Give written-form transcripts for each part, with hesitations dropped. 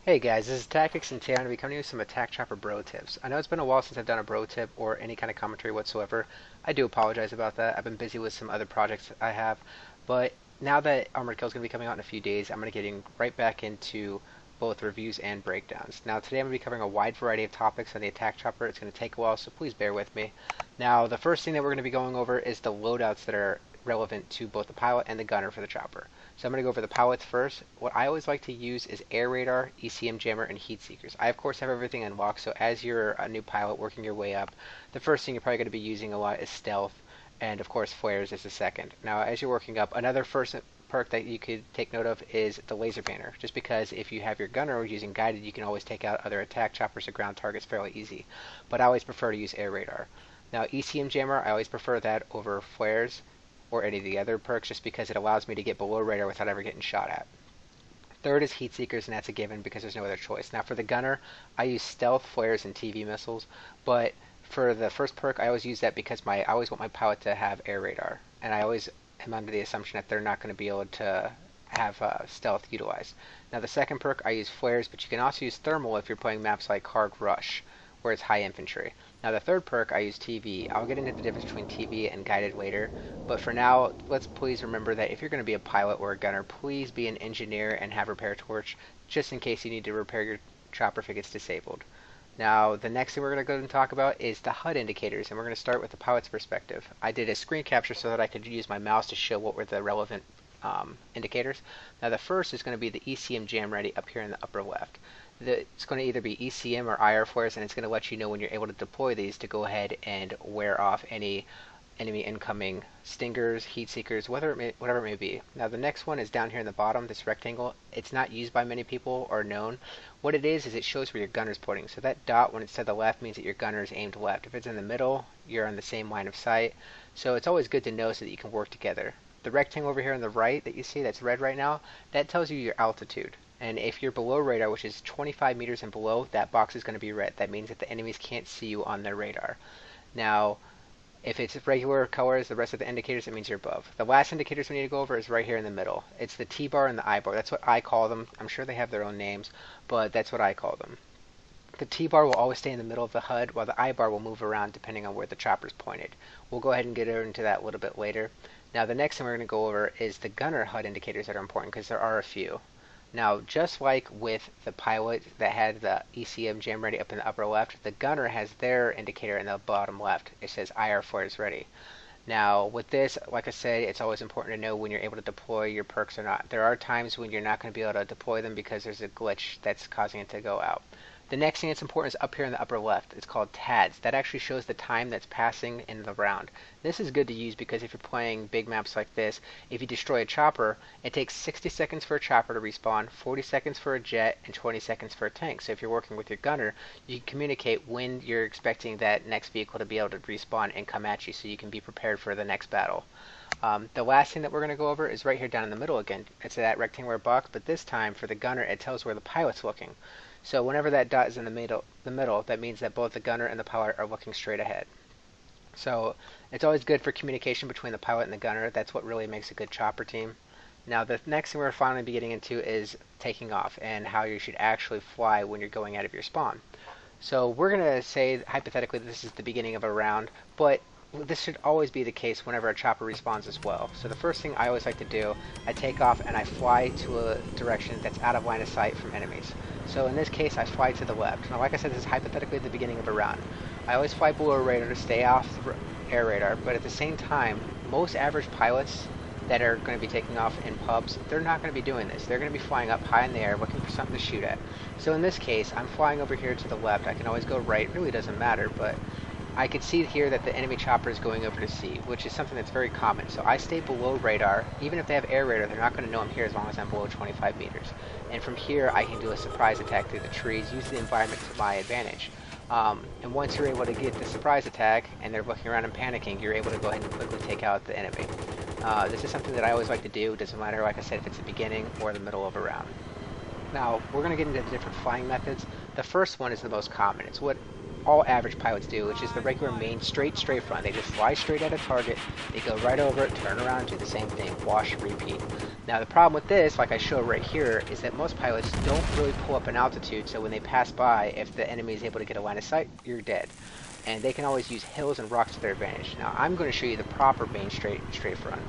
Hey guys, this is Tactics, and today I'm going to be coming to you with some Attack Chopper Brotips. I know it's been a while since I've done a bro tip or any kind of commentary whatsoever. I do apologize about that. I've been busy with some other projects I have, but now that Armored Kill is going to be coming out in a few days, I'm going to get right back into both reviews and breakdowns. Now today I'm going to be covering a wide variety of topics on the Attack Chopper. It's going to take a while, so please bear with me. Now the first thing that we're going to be going over is the loadouts that are relevant to both the pilot and the gunner for the chopper. So I'm going to go over the pilots first. What I always like to use is air radar, ECM jammer, and heat seekers. I of course have everything unlocked, so as you're a new pilot working your way up, the first thing you're probably going to be using a lot is stealth, and of course flares is the second. Now as you're working up, another first perk that you could take note of is the laser banner, just because if you have your gunner using guided, you can always take out other attack choppers or ground targets fairly easy. But I always prefer to use air radar. Now ECM jammer, I always prefer that over flares or any of the other perks, just because it allows me to get below radar without ever getting shot at. Third is heat seekers, and that's a given because there's no other choice. Now for the gunner, I use stealth, flares, and TV missiles, but for the first perk, I always use that because I always want my pilot to have air radar, and I always am under the assumption that they're not going to be able to have stealth utilized. Now the second perk, I use flares, but you can also use thermal if you're playing maps like Hard Rush, where it's high infantry. Now the third perk, I use TV. I'll get into the difference between TV and guided later, but for now, let's please remember that if you're going to be a pilot or a gunner, please be an engineer and have repair torch, just in case you need to repair your chopper if it gets disabled. Now the next thing we're going to go and talk about is the HUD indicators, and we're going to start with the pilot's perspective. I did a screen capture so that I could use my mouse to show what were the relevant indicators. Now the first is going to be the ECM jam ready up here in the upper left. It's going to either be ECM or IR flares, and it's going to let you know when you're able to deploy these to go ahead and wear off any enemy incoming stingers, heat seekers, whatever it may be. Now the next one is down here in the bottom, this rectangle. It's not used by many people or known. What it is it shows where your gunner's pointing. So that dot, when it's to the left, means that your gunner is aimed left. If it's in the middle, you're on the same line of sight. So it's always good to know so that you can work together. The rectangle over here on the right that you see that's red right now, that tells you your altitude. And if you're below radar, which is 25 meters and below, that box is going to be red. That means that the enemies can't see you on their radar. Now, if it's regular colors, the rest of the indicators, it means you're above. The last indicators we need to go over is right here in the middle. It's the T-bar and the I-bar. That's what I call them. I'm sure they have their own names, but that's what I call them. The T-bar will always stay in the middle of the HUD, while the I-bar will move around depending on where the chopper's pointed. We'll go ahead and get into that a little bit later. Now, the next thing we're going to go over is the gunner HUD indicators that are important, because there are a few. Now, just like with the pilot that had the ECM jam ready up in the upper left, the gunner has their indicator in the bottom left. It says IR flares ready. Now, with this, like I said, it's always important to know when you're able to deploy your perks or not. There are times when you're not going to be able to deploy them because there's a glitch that's causing it to go out. The next thing that's important is up here in the upper left. It's called TADS. That actually shows the time that's passing in the round. This is good to use because if you're playing big maps like this, if you destroy a chopper, it takes 60 seconds for a chopper to respawn, 40 seconds for a jet, and 20 seconds for a tank. So if you're working with your gunner, you can communicate when you're expecting that next vehicle to be able to respawn and come at you so you can be prepared for the next battle. The last thing that we're going to go over is right here down in the middle again. It's that rectangular box, but this time for the gunner, it tells where the pilot's looking. So whenever that dot is in the middle, that means that both the gunner and the pilot are looking straight ahead. So it's always good for communication between the pilot and the gunner. That's what really makes a good chopper team. Now the next thing we're finally be getting into is taking off and how you should actually fly when you're going out of your spawn. So we're going to say hypothetically this is the beginning of a round, but this should always be the case whenever a chopper respawns as well. So the first thing I always like to do, I take off and I fly to a direction that's out of line of sight from enemies. So in this case, I fly to the left. Now like I said, this is hypothetically the beginning of a round. I always fly below radar to stay off the air radar, but at the same time, most average pilots that are going to be taking off in pubs, they're not going to be doing this. They're going to be flying up high in the air looking for something to shoot at. So in this case, I'm flying over here to the left. I can always go right, it really doesn't matter, but I can see here that the enemy chopper is going over to C, which is something that's very common. So I stay below radar. Even if they have air radar, they're not going to know I'm here as long as I'm below 25 meters. And from here, I can do a surprise attack through the trees, use the environment to my advantage. And once you're able to get the surprise attack, and they're looking around and panicking, you're able to go ahead and quickly take out the enemy. This is something that I always like to do. It doesn't matter, like I said, if it's the beginning or the middle of a round. Now, we're going to get into the different flying methods. The first one is the most common. It's what all average pilots do, which is the regular main straight front. They just fly straight at a target, they go right over it, turn around, do the same thing, wash, repeat. Now the problem with this, like I show right here, is that most pilots don't really pull up in altitude, so when they pass by, if the enemy is able to get a line of sight, you're dead. And they can always use hills and rocks to their advantage. Now I'm going to show you the proper main strafe run.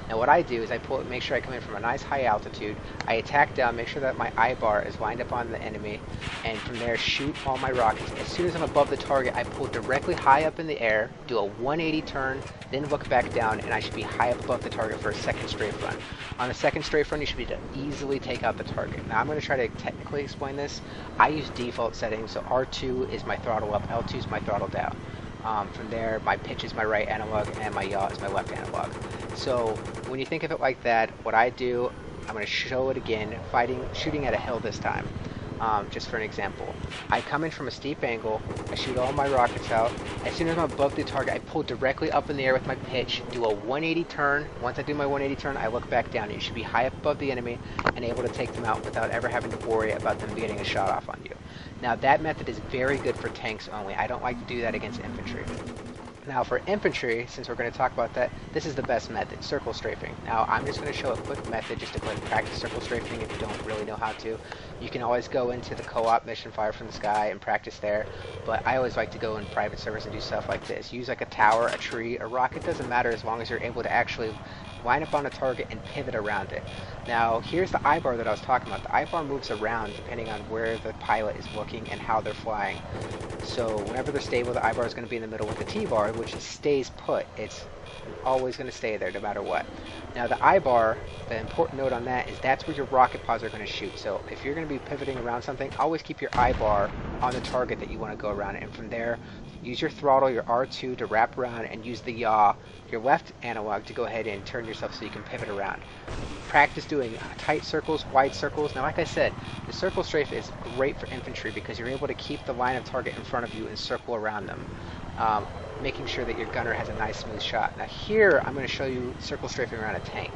Now what I do is I make sure I come in from a nice high altitude, I attack down, make sure that my eye bar is lined up on the enemy, and from there shoot all my rockets. As soon as I'm above the target, I pull directly high up in the air, do a 180 turn, then look back down, and I should be high up above the target for a second strafe run. On the second strafe run, you should be able to easily take out the target. Now I'm going to try to technically explain this. I use default settings, so R2 is my throttle up, L2 is my throttle down. From there, my pitch is my right analog, and my yaw is my left analog. So when you think of it like that, what I do, I'm going to show it again, shooting at a hill this time, just for an example. I come in from a steep angle, I shoot all my rockets out. As soon as I'm above the target, I pull directly up in the air with my pitch, do a 180 turn. Once I do my 180 turn, I look back down. You should be high up above the enemy and able to take them out without ever having to worry about them getting a shot off on you. Now that method is very good for tanks only. I don't like to do that against infantry. Now for infantry, since we're going to talk about that, this is the best method, circle strafing. Now I'm just going to show a quick method just to go ahead and practice circle strafing if you don't really know how to. You can always go into the co-op mission Fire from the Sky and practice there, but I always like to go in private servers and do stuff like this. Use like a tower, a tree, a rocket, doesn't matter as long as you're able to actually line up on a target and pivot around it. Now here's the eye bar that I was talking about. The eye bar moves around depending on where the pilot is looking and how they're flying. So whenever they're stable, the eye bar is going to be in the middle with the T bar, which stays put. It's always going to stay there no matter what. Now the eye bar, the important note on that is that's where your rocket pods are going to shoot. So if you're going to be pivoting around something, always keep your eye bar on the target that you want to go around, and from there use your throttle, your R2 to wrap around, and use the yaw, your left analog, to go ahead and turn yourself so you can pivot around. Practice doing tight circles, wide circles. Now like I said, the circle strafe is great for infantry because you're able to keep the line of target in front of you and circle around them, making sure that your gunner has a nice smooth shot. Now here I'm going to show you circle strafing around a tank.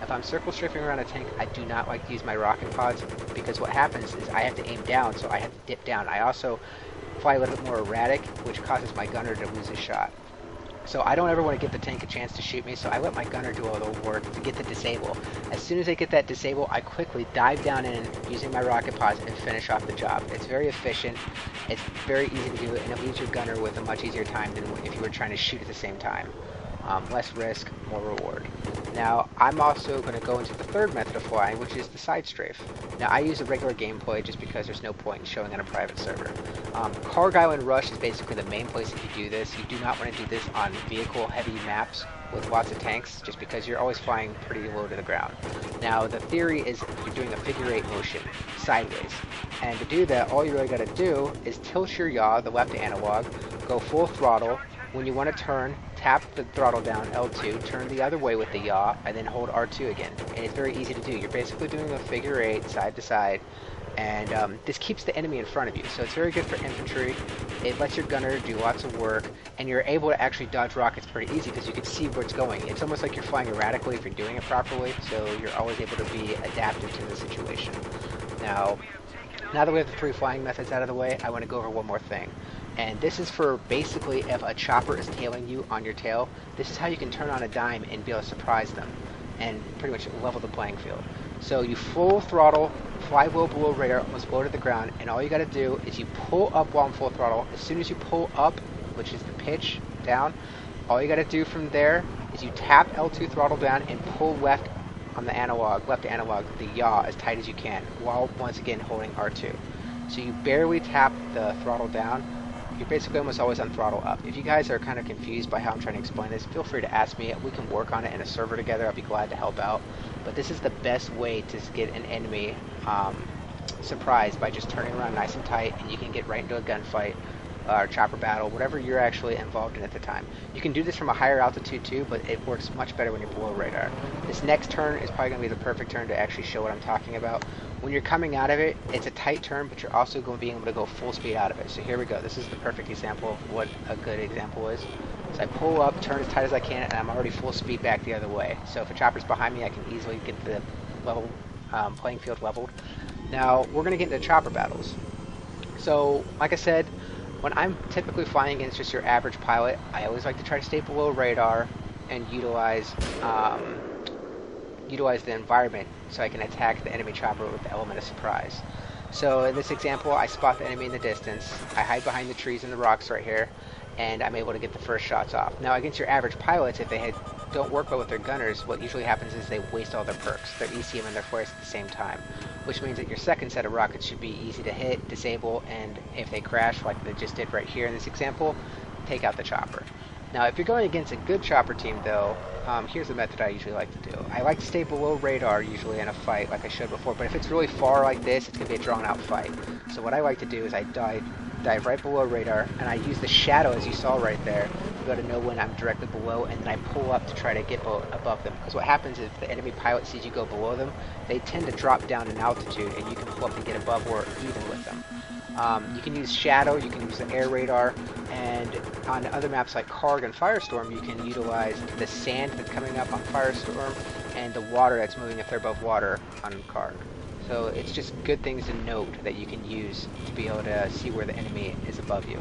If I'm circle strafing around a tank, I do not like to use my rocket pods because what happens is I have to aim down, so I have to dip down. I also fly a little bit more erratic, which causes my gunner to lose a shot. So I don't ever want to give the tank a chance to shoot me, so I let my gunner do all the work to get the disable. As soon as I get that disable, I quickly dive down in using my rocket pods and finish off the job. It's very efficient, it's very easy to do, and it leaves your gunner with a much easier time than if you were trying to shoot at the same time. Less risk, more reward. Now, I'm also going to go into the third method of flying, which is the side strafe. Now, I use a regular gameplay just because there's no point in showing on a private server. Cargyle and Rush is basically the main place that you do this. You do not want to do this on vehicle-heavy maps with lots of tanks, just because you're always flying pretty low to the ground. Now, the theory is you're doing a figure-8 motion, sideways. And to do that, all you really got to do is tilt your yaw, the left analog, go full throttle. When you want to turn, tap the throttle down, L2, turn the other way with the yaw, and then hold R2 again. And it's very easy to do. You're basically doing a figure 8, side to side, and this keeps the enemy in front of you. So it's very good for infantry. It lets your gunner do lots of work, and you're able to actually dodge rockets pretty easy because you can see where it's going. It's almost like you're flying erratically if you're doing it properly, so you're always able to be adaptive to the situation. Now that we have the 3 flying methods out of the way, I want to go over one more thing. And this is for basically if a chopper is tailing you on your tail, this is how you can turn on a dime and be able to surprise them and pretty much level the playing field. So you full throttle, fly well below radar, almost low to the ground, and all you got to do is you pull up while I'm full throttle. As soon as you pull up, which is the pitch down, all you got to do from there is you tap L2 throttle down and pull left on the analog, left analog, the yaw as tight as you can, while once again holding R2. So you barely tap the throttle down. You're basically almost always on throttle up. If you guys are kind of confused by how I'm trying to explain this, feel free to ask me. We can work on it in a server together. I'll be glad to help out. But this is the best way to get an enemy surprised by just turning around nice and tight, and you can get right into a gunfight or chopper battle, whatever you're actually involved in at the time. You can do this from a higher altitude too, but it works much better when you're below radar. This next turn is probably going to be the perfect turn to actually show what I'm talking about. When you're coming out of it, it's a tight turn, but you're also going to be able to go full speed out of it. So here we go. This is the perfect example of what a good example is. So I pull up, turn as tight as I can, and I'm already full speed back the other way. So if a chopper's behind me, I can easily get the level playing field leveled. Now, we're going to get into chopper battles. So, like I said, when I'm typically flying against just your average pilot, I always like to try to stay below radar and utilize utilize the environment so I can attack the enemy chopper with the element of surprise. So in this example, I spot the enemy in the distance, I hide behind the trees and the rocks right here, and I'm able to get the first shots off. Now against your average pilots, if they don't work well with their gunners, what usually happens is they waste all their perks, their ECM and their flares at the same time, which means that your second set of rockets should be easy to hit, disable, and if they crash like they just did right here in this example, take out the chopper. Now if you're going against a good chopper team though, here's the method I usually like to do. I like to stay below radar usually in a fight like I showed before, but if it's really far like this, it's going to be a drawn out fight. So what I like to do is I dive right below radar, and I use the shadow as you saw right there to be able to know when I'm directly below, and then I pull up to try to get above them. Because what happens is if the enemy pilot sees you go below them, they tend to drop down in altitude, and you can pull up and get above or even with them. You can use shadow, you can use the air radar, and on other maps like Karg and Firestorm, you can utilize the sand that's coming up on Firestorm and the water that's moving if they're above water on Karg. So it's just good things to note that you can use to be able to see where the enemy is above you.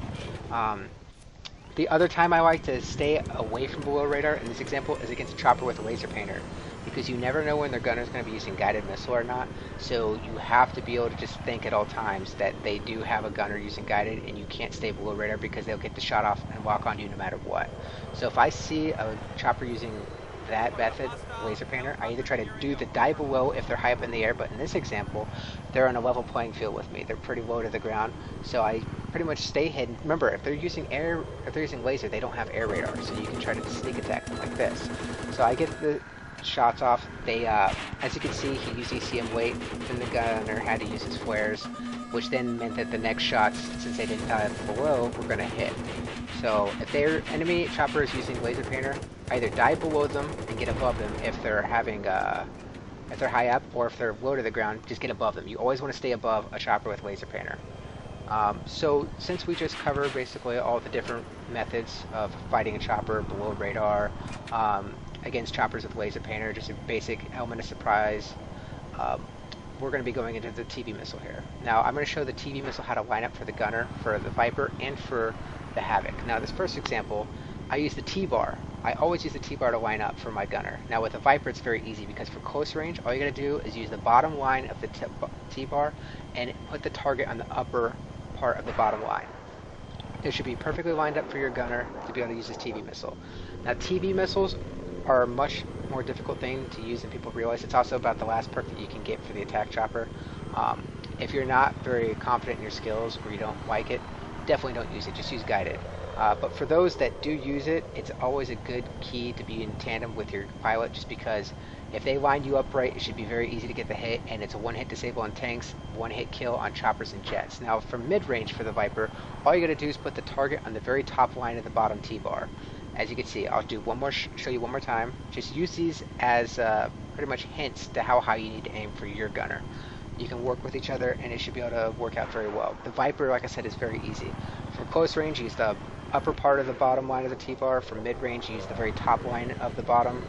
The other time I like to stay away from below radar in this example is against a chopper with a laser painter, because you never know when their gunner is going to be using guided missile or not, so you have to be able to just think at all times that they do have a gunner using guided, and you can't stay below radar because they'll get the shot off and walk on you no matter what. So if I see a chopper using that method, laser painter, I either try to do the dive below if they're high up in the air, but in this example, they're on a level playing field with me. They're pretty low to the ground, so I pretty much stay hidden. Remember, if they're using laser, they don't have air radar, so you can try to sneak attack them like this. So I get the shots off. They, as you can see, he used ECM weight, then the gunner had to use his flares, which then meant that the next shots, since they didn't dive below, were going to hit. So if their enemy chopper is using laser painter, either dive below them and get above them if they're having if they're high up, or if they're low to the ground, just get above them. You always want to stay above a chopper with laser painter. So since we just covered basically all the different methods of fighting a chopper below radar, against choppers with laser painter, just a basic element of surprise, we're going to be going into the TV missile here. Now I'm going to show the TV missile how to line up for the gunner, for the Viper, and for the Havoc. Now this first example, I use the T-bar. I always use the T-bar to line up for my gunner. Now with the Viper it's very easy, because for close range all you got to do is use the bottom line of the T-bar and put the target on the upper part of the bottom line. It should be perfectly lined up for your gunner to be able to use this TV missile. Now TV missiles are a much more difficult thing to use than people realize. It's also about the last perk that you can get for the attack chopper. If you're not very confident in your skills, or you don't like it, definitely don't use it. Just use guided. But for those that do use it, it's always a good key to be in tandem with your pilot, just because if they line you up right, it should be very easy to get the hit, and it's a one-hit disable on tanks, one-hit kill on choppers and jets. Now from mid-range for the Viper, all you gotta do is put the target on the very top line of the bottom T-bar. As you can see, I'll do one more, show you one more time. Just use these as pretty much hints to how high you need to aim for your gunner. You can work with each other, and it should be able to work out very well. The Viper, like I said, is very easy. From close range, use the upper part of the bottom line of the T-bar. From mid-range, use the very top line of the bottom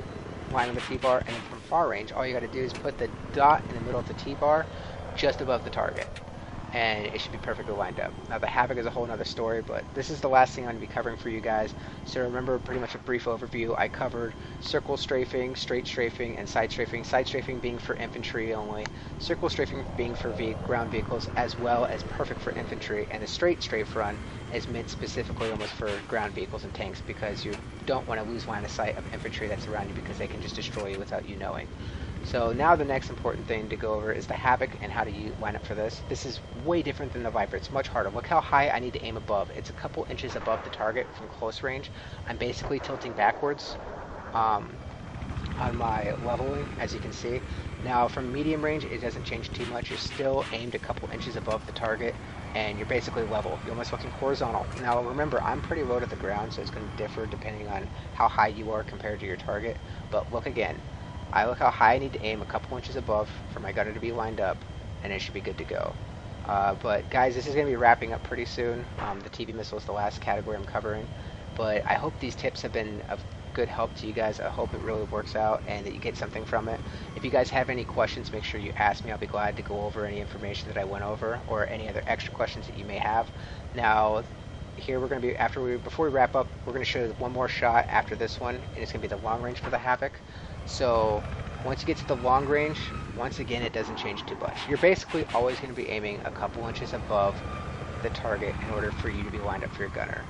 line of the T-bar. And then from far range, all you got to do is put the dot in the middle of the T-bar just above the target, and it should be perfectly lined up. Now the Havoc is a whole other story, but this is the last thing I'm going to be covering for you guys. So remember, pretty much a brief overview. I covered circle strafing, straight strafing, and side strafing. Side strafing being for infantry only, circle strafing being for ground vehicles, as well as perfect for infantry, and the straight strafe run is meant specifically almost for ground vehicles and tanks, because you don't want to lose line of sight of infantry that's around you, because they can just destroy you without you knowing. So now the next important thing to go over is the Havoc and how to line up for this. This is way different than the Viper. It's much harder. Look how high I need to aim above. It's a couple inches above the target from close range. I'm basically tilting backwards on my leveling, as you can see. Now from medium range, it doesn't change too much. You're still aimed a couple inches above the target, and you're basically level. You're almost looking horizontal. Now remember, I'm pretty low to the ground, so it's going to differ depending on how high you are compared to your target. But look again. I look how high I need to aim, a couple inches above for my gunner to be lined up, and it should be good to go. But guys, this is going to be wrapping up pretty soon. The TV missile is the last category I'm covering. But I hope these tips have been of good help to you guys. I hope it really works out and that you get something from it. If you guys have any questions, make sure you ask me. I'll be glad to go over any information that I went over, or any other extra questions that you may have. Now, here we're going to be, before we wrap up, we're going to show one more shot after this one, and it's going to be the long range for the Havoc. So Once you get to the long range, once again, it doesn't change too much. You're basically always going to be aiming a couple inches above the target in order for you to be lined up for your gunner.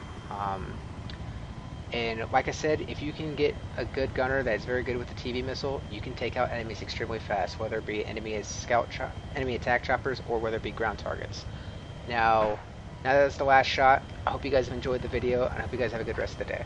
And like I said, if you can get a good gunner that's very good with the TV missile, you can take out enemies extremely fast, whether it be enemy attack choppers or whether it be ground targets. Now that it's the last shot, I hope you guys have enjoyed the video, and I hope you guys have a good rest of the day.